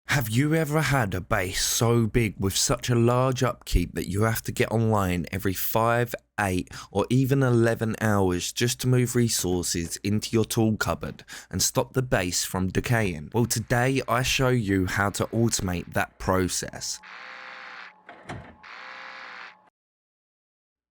Have you ever had a base so big with such a large upkeep that you have to get online every 5, 8 or even 11 hours just to move resources into your tool cupboard and stop the base from decaying? Well, today I show you how to automate that process.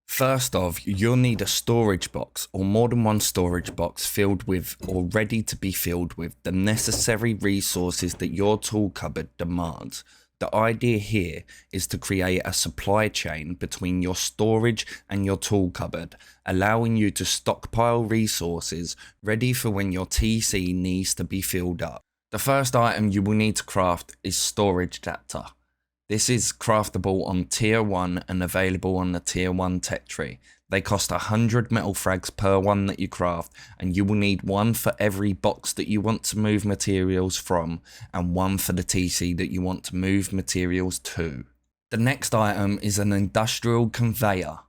First off, you'll need a storage box or more than one storage box filled with or ready to be filled with the necessary resources that your tool cupboard demands. The idea here is to create a supply chain between your storage and your tool cupboard, allowing you to stockpile resources ready for when your TC needs to be filled up. The first item you will need to craft is storage adapter. This is craftable on tier 1 and available on the tier 1 tech tree. They cost 100 metal frags per one that you craft, and you will need one for every box that you want to move materials from and one for the TC that you want to move materials to. The next item is an industrial conveyor.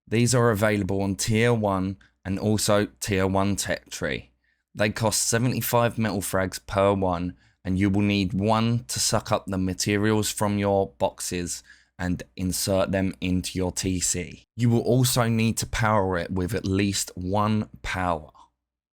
These are available on tier 1 and also tier 1 tech tree. They cost 75 metal frags per one, and you will need one to suck up the materials from your boxes and insert them into your TC. You will also need to power it with at least one power.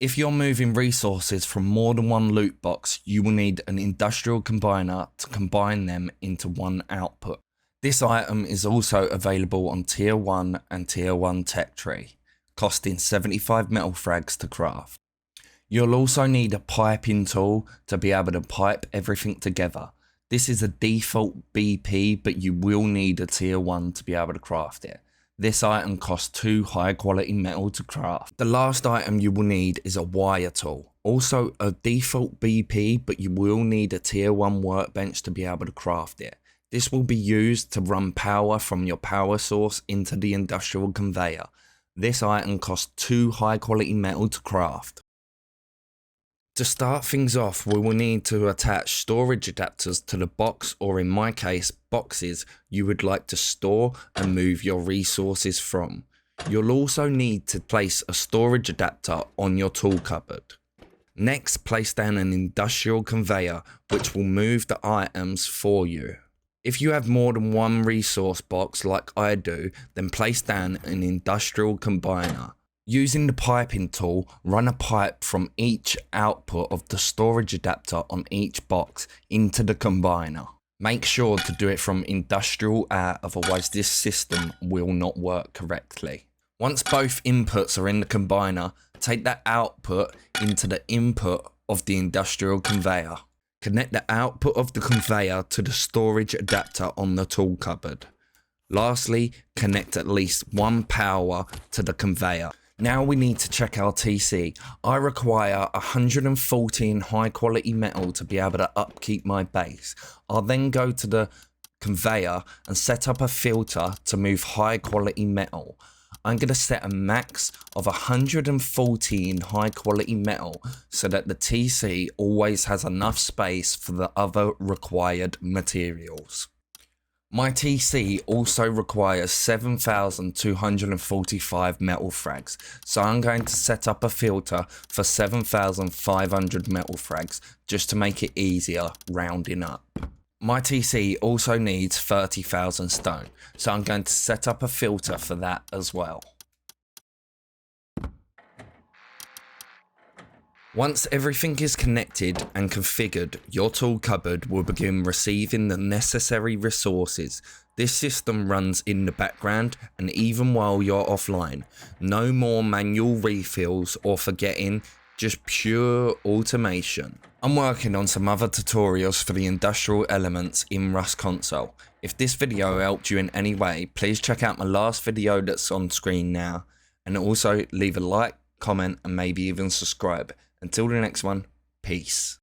If you're moving resources from more than one loot box, you will need an industrial combiner to combine them into one output. This item is also available on tier 1 and tier 1 tech tree, costing 75 metal frags to craft. You'll also need a piping tool to be able to pipe everything together. This is a default BP, but you will need a tier 1 to be able to craft it. This item costs 2 high quality metal to craft. The last item you will need is a wire tool. Also a default BP, but you will need a tier 1 workbench to be able to craft it. This will be used to run power from your power source into the industrial conveyor. This item costs 2 high quality metal to craft. To start things off, we will need to attach storage adapters to the box, or in my case, boxes you would like to store and move your resources from. You'll also need to place a storage adapter on your tool cupboard. Next, place down an industrial conveyor which will move the items for you. If you have more than one resource box like I do, then place down an industrial combiner. Using the piping tool, run a pipe from each output of the storage adapter on each box into the combiner. Make sure to do it from industrial out, otherwise this system will not work correctly. Once both inputs are in the combiner, take that output into the input of the industrial conveyor. Connect the output of the conveyor to the storage adapter on the tool cupboard. Lastly, connect at least one power to the conveyor. Now we need to check our TC. I require 114 high quality metal to be able to upkeep my base. I'll then go to the conveyor and set up a filter to move high quality metal. I'm going to set a max of 114 high quality metal so that the TC always has enough space for the other required materials. My TC also requires 7,245 metal frags, so I'm going to set up a filter for 7,500 metal frags just to make it easier rounding up. My TC also needs 30,000 stone, so I'm going to set up a filter for that as well. Once everything is connected and configured, your tool cupboard will begin receiving the necessary resources. This system runs in the background, and even while you're offline. No more manual refills or forgetting, just pure automation. I'm working on some other tutorials for the industrial elements in rustconsole. If this video helped you in any way, please check out my last video that's on screen now, and also leave a like, comment and maybe even subscribe. Until the next one, peace.